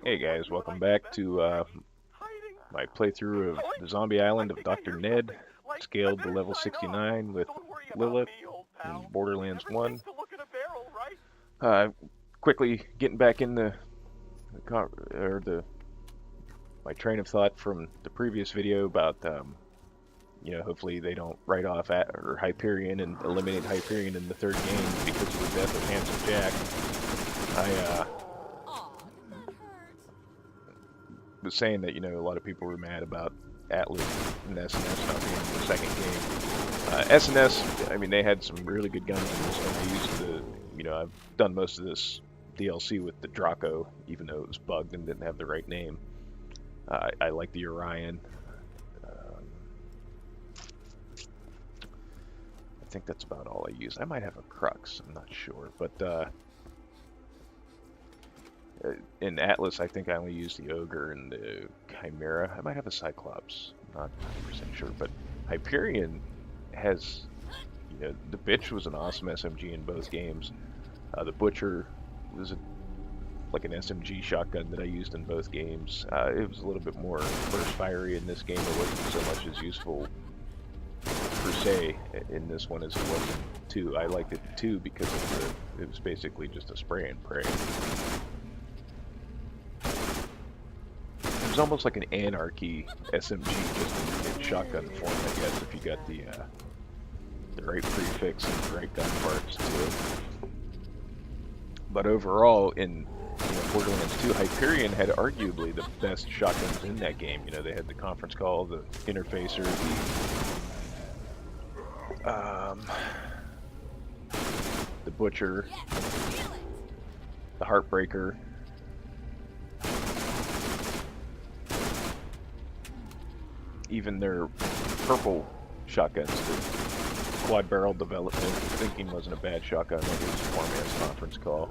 Hey guys, welcome back to my playthrough of the Zombie Island of Dr. Ned, scaled to level 69 with Lilith in Borderlands 1. Uh, Quickly getting back in my train of thought from the previous video about hopefully they don't write off Hyperion and eliminate Hyperion in the third game because of the death of Handsome Jack. I was saying that a lot of people were mad about Atlas and SNS not being in the second game. SNS, I mean, they had some really good guns in this one. I used I've done most of this DLC with the Draco, even though it was bugged and didn't have the right name. I like the Orion. I think that's about all I use. I might have a Crux, I'm not sure, but in Atlas, I think I only used the Ogre and the Chimera. I might have a Cyclops, not 100% sure, but Hyperion has, the Bitch was an awesome SMG in both games. The Butcher was like an SMG shotgun that I used in both games. It was a little bit more burst fiery in this game. It wasn't so much as useful per se in this one as it was in 2. I liked it in 2 because it was basically just a spray and pray. It was almost like an Anarchy SMG just in shotgun form, I guess, if you got the right prefix and the right gun parts to it. But overall, in Borderlands 2, Hyperion had arguably the best shotguns in that game. They had the conference call, the interfacer, the Butcher, the Heartbreaker. Even their purple shotguns, the quad barrel development, thinking wasn't a bad shotgun. Maybe it was a four-man's conference call.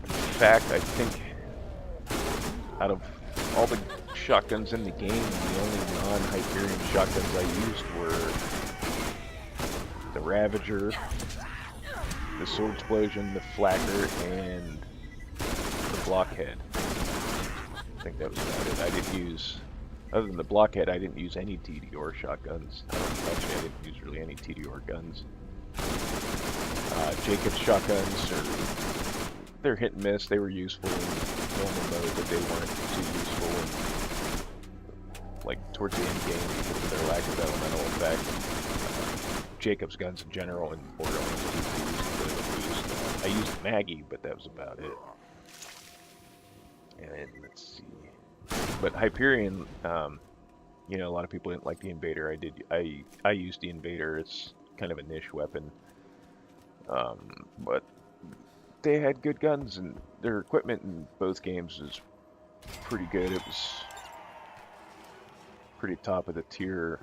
In fact, I think out of all the shotguns in the game, the only non-Hyperion shotguns I used were the Ravager, the Sword Explosion, the Flacker, and the Blockhead. I think that was about it. I didn't use, other than the Blockhead, I didn't use any TDR shotguns. Actually, I didn't use really any TDR guns. Jacob's shotguns, they're hit and miss. They were useful in normal mode, but they weren't too useful in, towards the end game because of their lack of elemental effect. Jacob's guns in general in Borderlands 2 used a bit of a boost. I used Maggie, but that was about it. And let's see. But Hyperion, a lot of people didn't like the Invader. I used the Invader. It's kind of a niche weapon. But they had good guns, and their equipment in both games was pretty good. It was pretty top of the tier.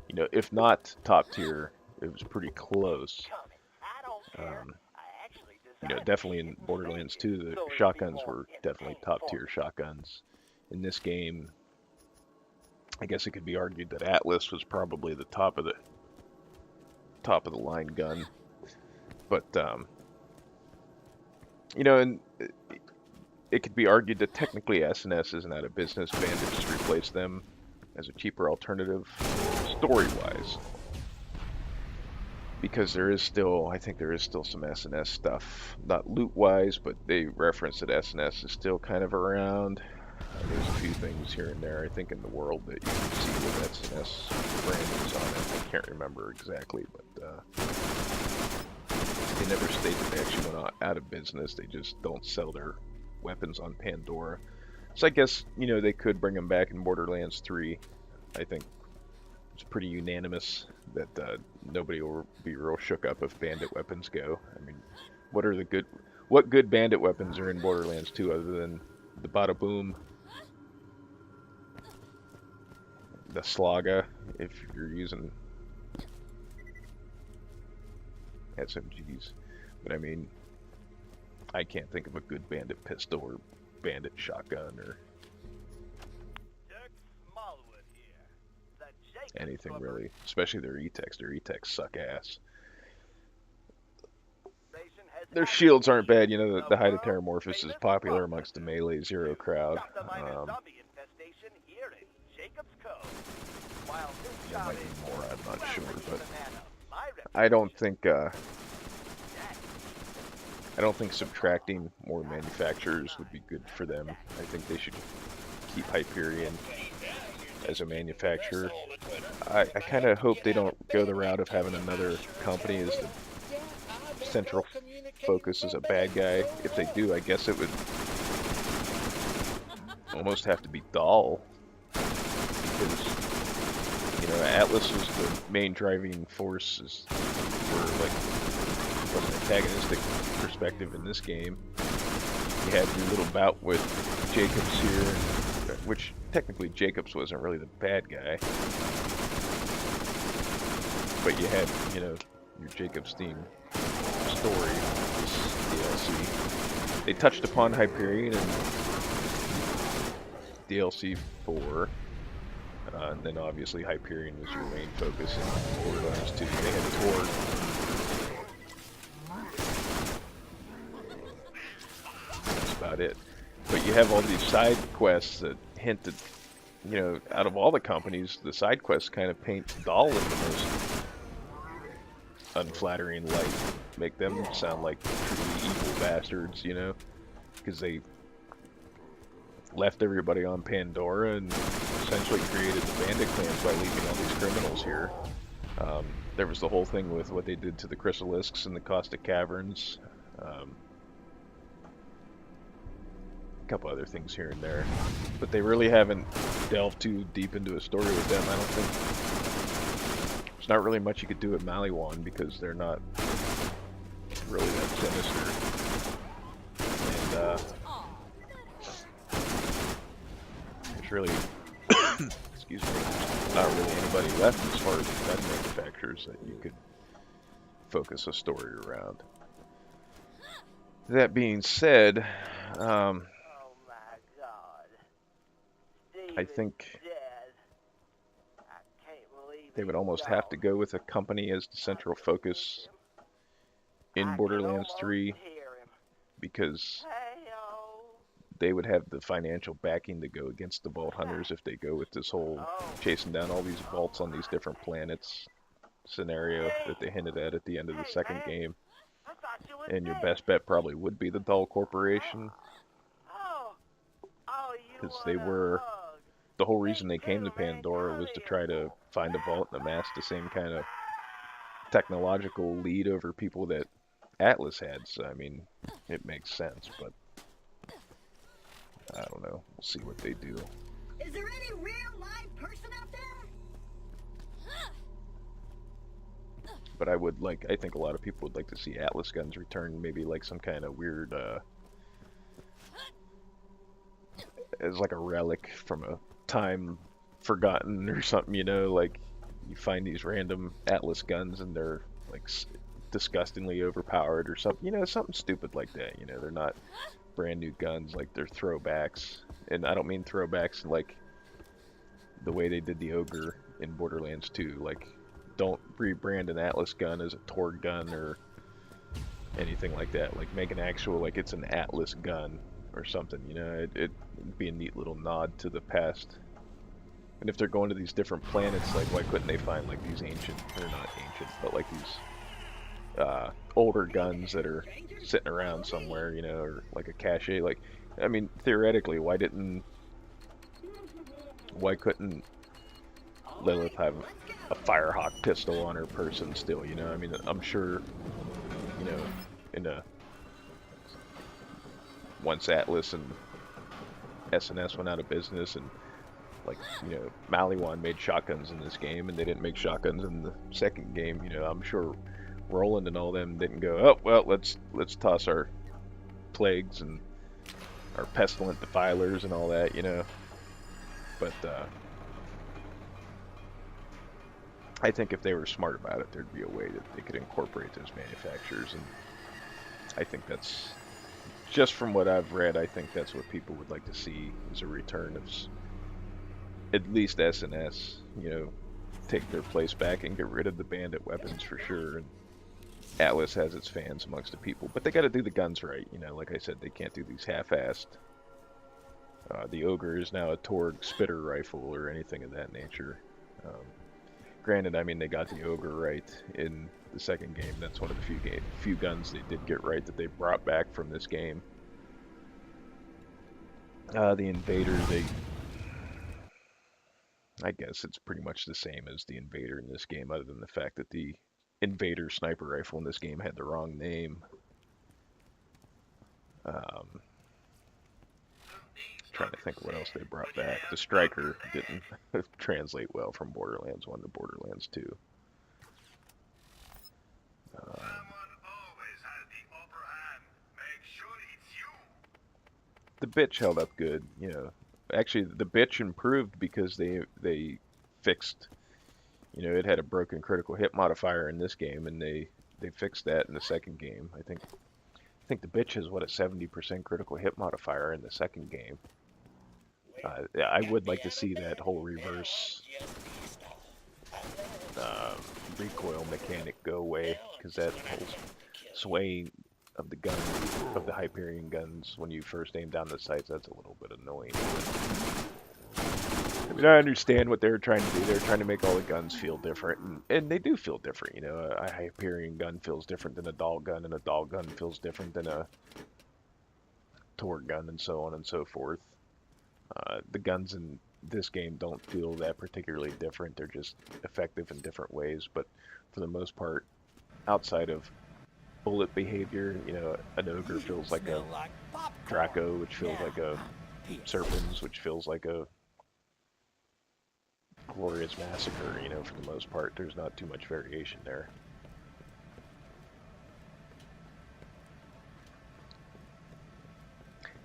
If not top tier, it was pretty close. Definitely in Borderlands 2, the shotguns were definitely top tier shotguns. In this game, I guess it could be argued that Atlas was probably the top of the line gun. But and it could be argued that technically SNS isn't out of business. Bandit just replaced them as a cheaper alternative, story-wise. Because I think there is still some SNS stuff, not loot-wise, but they reference that SNS is still kind of around. There's a few things here and there, I think, in the world that you can see with SNS brandings on it. I can't remember exactly, but they never state that they actually went out of business. They just don't sell their weapons on Pandora. So I guess, they could bring them back in Borderlands 3. I think it's pretty unanimous that nobody will be real shook up if bandit weapons go. I mean, what good bandit weapons are in Borderlands 2 other than the Bada Boom, the Slaga, if you're using SMGs. But I mean, I can't think of a good bandit pistol or bandit shotgun or anything really, especially their E-Techs. Their E-Techs suck ass. Their shields aren't bad. You know, the Hide of Terramorphous is popular amongst the Melee Zero crowd. There might be more, I'm not sure, but I don't think subtracting more manufacturers would be good for them. I think they should keep Hyperion as a manufacturer. I kind of hope they don't go the route of having another company as the central focus as a bad guy. If they do, I guess it would almost have to be dull, because Atlas was the main driving force for, like, from an antagonistic perspective in this game. You had your little bout with Jacobs here, which technically Jacobs wasn't really the bad guy, but you had, your Jacobs theme story, this DLC. They touched upon Hyperion in DLC 4, and then obviously Hyperion was your main focus in Borderlands 2. They had Tor. That's about it. But you have all these side quests that hint at, out of all the companies, the side quests kind of paint Dahl in the most unflattering light. Make them sound like truly evil bastards, because they left everybody on Pandora and essentially created the bandit clans by leaving all these criminals here. There was the whole thing with what they did to the Chrysalisks and the Caustic Caverns. A couple other things here and there. But they really haven't delved too deep into a story with them. I don't think there's not really much you could do with Maliwan, because they're not really that sinister. And there's really, excuse me, not really anybody left as far as gun manufacturers that you could focus a story around. That being said, I think they would almost have to go with a company as the central focus in Borderlands 3, because they would have the financial backing to go against the Vault Hunters if they go with this whole chasing down all these vaults on these different planets scenario that they hinted at the end of the second game. And your best bet probably would be the Dahl Corporation, because they were, the whole reason they came to Pandora was to try to find a vault and amass the same kind of technological lead over people that Atlas had. So, I mean, it makes sense, but I don't know. We'll see what they do. Is there any real live person out there? But I think a lot of people would like to see Atlas guns return, maybe like some kind of weird, as like a relic from a time forgotten or something, like you find these random Atlas guns and they're like disgustingly overpowered or something, something stupid like that. They're not brand new guns, like they're throwbacks. And I don't mean throwbacks like the way they did the Ogre in Borderlands 2. Like, don't rebrand an Atlas gun as a Tor gun or anything like that. Like, make an actual, like, it's an Atlas gun or something, it'd be a neat little nod to the past. And if they're going to these different planets, like, why couldn't they find, like, these ancient, or not ancient, but like these older guns that are sitting around somewhere, or like a cache. Like, I mean, theoretically, why couldn't Lilith have a Firehawk pistol on her person still, I mean, I'm sure, once Atlas and SNS went out of business, and like, Maliwan made shotguns in this game, and they didn't make shotguns in the second game, I'm sure Roland and all them didn't go, oh, well, let's toss our plagues and our pestilent defilers and all that, but I think if they were smart about it, there'd be a way that they could incorporate those manufacturers, and I think that's, just from what I've read, I think that's what people would like to see, is a return of at least SNS, take their place back and get rid of the bandit weapons for sure, and Atlas has its fans amongst the people, but they got to do the guns right. You know, like I said, they can't do these half-assed. The Ogre is now a Torg spitter rifle or anything of that nature. Um, Granted, I mean, they got the Ogre right in the second game. That's one of the few guns they did get right that they brought back from this game. The Invader, I guess it's pretty much the same as the Invader in this game, other than the fact that the Invader sniper rifle in this game had the wrong name. Trying to think what else they brought back. The Striker didn't translate well from Borderlands 1 to Borderlands 2. The bitch held up good, you know. Actually, the bitch improved because they fixed, you know, it had a broken critical hit modifier in this game, and they fixed that in the second game. I think the bitch has what, a 70% critical hit modifier in the second game. I would like to see that whole reverse recoil mechanic go away, because that whole swaying of the gun, of the Hyperion guns when you first aim down the sights, that's a little bit annoying. I mean, I understand what they're trying to do. They're trying to make all the guns feel different, and they do feel different. You know, a Hyperion gun feels different than a Dahl gun, and a Dahl gun feels different than a Torg gun, and so on and so forth. The guns in this game don't feel that particularly different. They're just effective in different ways, but for the most part, outside of bullet behavior, you know, an Ogre feels like a Draco, which feels like a Serpens, which feels like a Glorious Massacre. You know, for the most part, there's not too much variation there.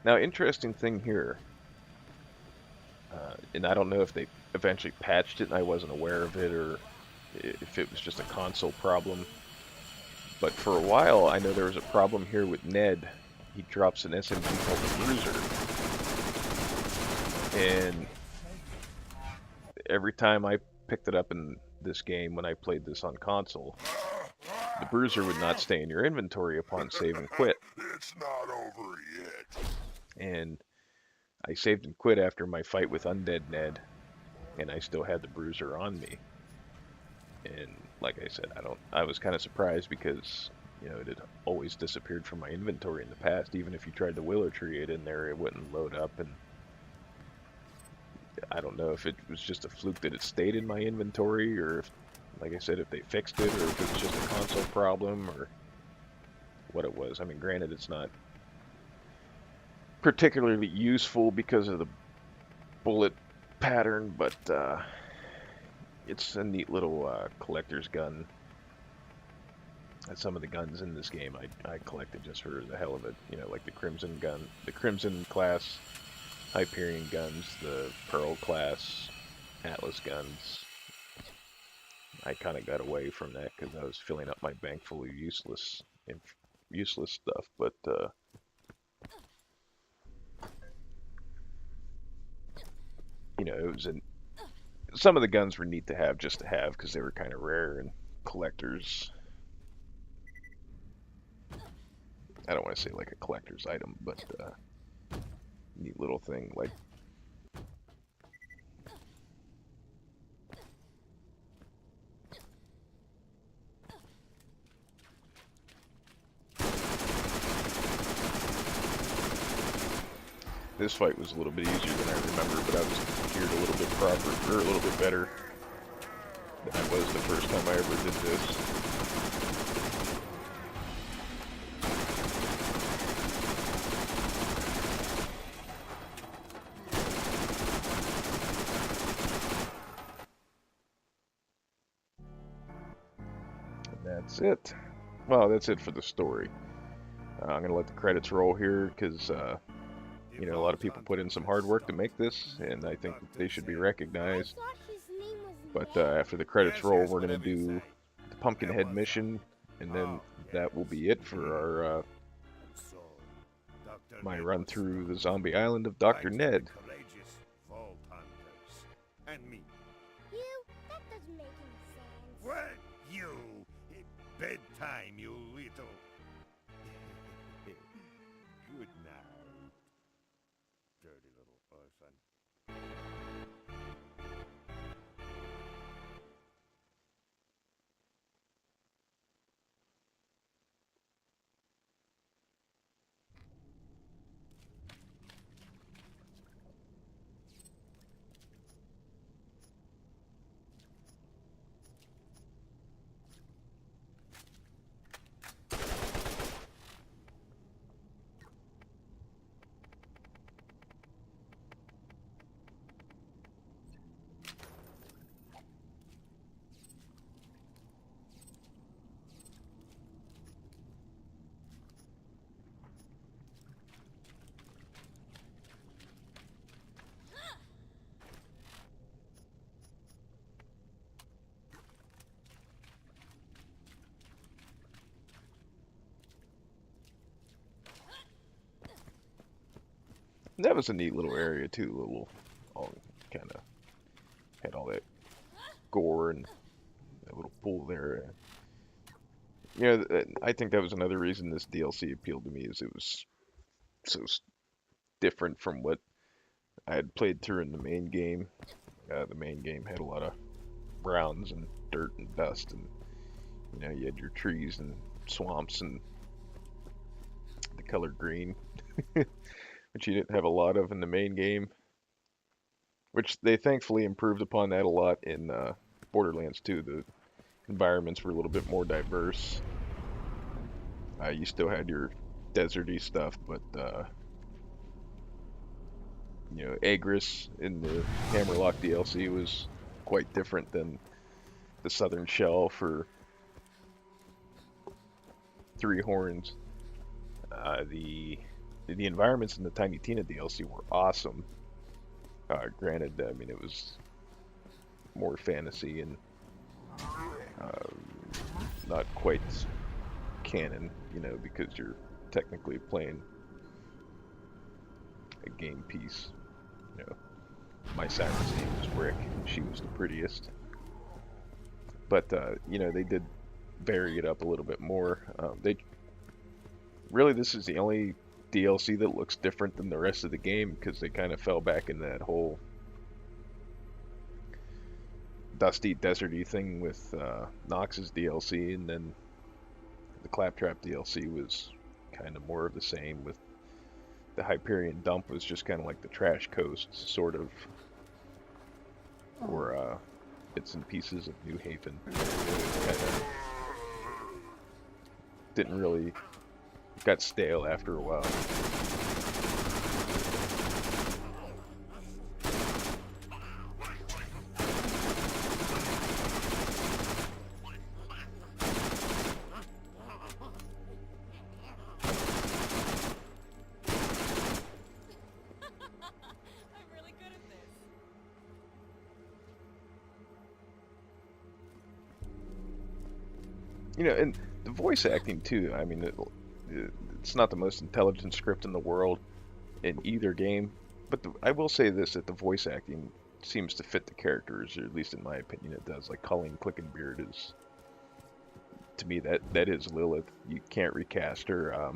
Now, interesting thing here, and I don't know if they eventually patched it and I wasn't aware of it, or if it was just a console problem, but for a while I know there was a problem here with Ned. He drops an SMG called the Bruiser, and every time I picked it up in this game when I played this on console, the Bruiser would not stay in your inventory upon save and quit. It's not over yet. And I saved and quit after my fight with Undead Ned, and I still had the Bruiser on me. And like I said, I was kind of surprised because, you know, it had always disappeared from my inventory in the past. Even if you tried to Willow Tree it in there, it wouldn't load up. And I don't know if it was just a fluke that it stayed in my inventory, or if, like I said, if they fixed it, or if it was just a console problem, or what it was. I mean, granted, it's not particularly useful because of the bullet pattern, but it's a neat little collector's gun. Some of the guns in this game I collected just for the hell of it. You know, like the Crimson gun, the Crimson class Hyperion guns, the Pearl class Atlas guns. I kind of got away from that because I was filling up my bank full of useless stuff, but you know, some of the guns were neat to have just to have because they were kind of rare and collectors. I don't want to say like a collector's item, but neat little thing. Like, this fight was a little bit easier than I remember, but I was geared a little bit proper, or a little bit better than I was the first time I ever did this. That's it. Well, that's it for the story. I'm going to let the credits roll here because, you know, a lot of people put in some hard work to make this, and I think that they should be recognized. But after the credits roll, we're going to do the Pumpkinhead mission, and then that will be it for our my run through the zombie island of Dr. Ned. You? That doesn't make any sense. What? You? bedtime, you little... Good night, dirty little orphan. That was a neat little area too. Little, all kind of had all that gore and that little pool there. You know, I think that was another reason this DLC appealed to me, is it was so different from what I had played through in the main game. The main game had a lot of browns and dirt and dust, and you know, you had your trees and swamps and the color green, which you didn't have a lot of in the main game. Which they thankfully improved upon that a lot in Borderlands 2. The environments were a little bit more diverse. You still had your deserty stuff, but you know, Agris in the Hammerlock DLC was quite different than the Southern Shell for Three Horns. The environments in the Tiny Tina DLC were awesome. Granted, I mean, it was more fantasy and not quite canon, you know, because you're technically playing a game piece. You know, my siren's name was Rick, and she was the prettiest. But you know, they did vary it up a little bit more. This is the only DLC that looks different than the rest of the game, because they kind of fell back in that whole dusty, deserty thing with Nox's DLC, and then the Claptrap DLC was kind of more of the same, with the Hyperion Dump was just kind of like the Trash Coast, sort of, or bits and pieces of New Haven. Kind of didn't really, got stale after a while. You know, and the voice acting too. I mean, it's not the most intelligent script in the world in either game, but I will say this, that the voice acting seems to fit the characters, or at least in my opinion it does. Like Colleen Clickenbeard is, to me, that is Lilith. You can't recast her.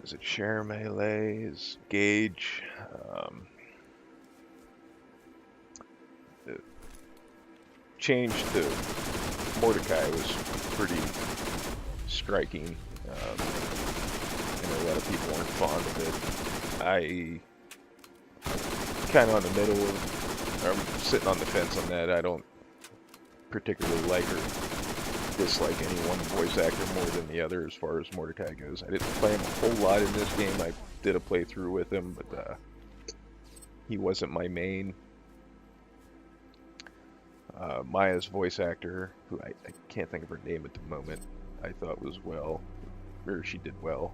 Is it Cher Melee? Is Gage? The change to Mordecai was pretty striking. I know a lot of people weren't fond of it. I kind of on the middle of, I'm sitting on the fence on that. I don't particularly like or dislike any one voice actor more than the other as far as Mordecai goes. I didn't play him a whole lot in this game. I did a playthrough with him, but he wasn't my main. Maya's voice actor, who I can't think of her name at the moment, I thought was she did well.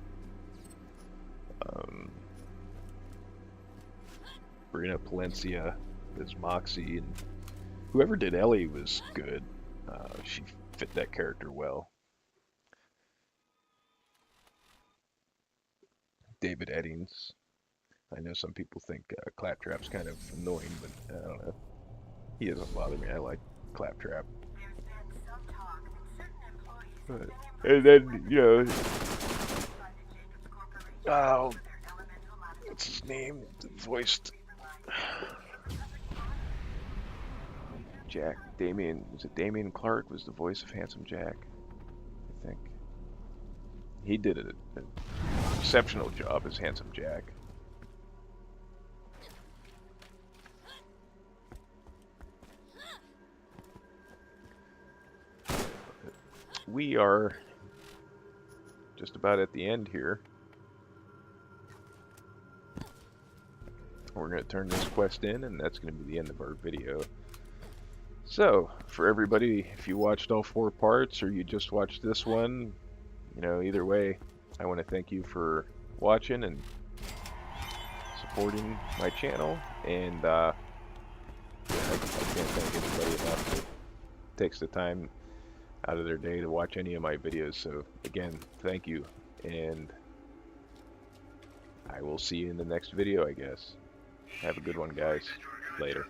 Brina Palencia as Moxie, and whoever did Ellie was good. She fit that character well. David Eddings. I know some people think Claptrap's kind of annoying, but I don't know. He doesn't bother me. I like Claptrap. There's been some talk that certain employees And then, you know, oh, elemental what's his name? Voiced Jack. Damien. Was it Damien Clark? Was the voice of Handsome Jack? I think. He did an exceptional job as Handsome Jack. We are just about at the end here. We're going to turn this quest in, and that's going to be the end of our video. So, for everybody, if you watched all 4 parts or you just watched this one, you know, either way, I want to thank you for watching and supporting my channel. And I can't thank anybody enough that takes the time out of their day to watch any of my videos. So, again, thank you. And I will see you in the next video, I guess. Have a good one, guys. Later.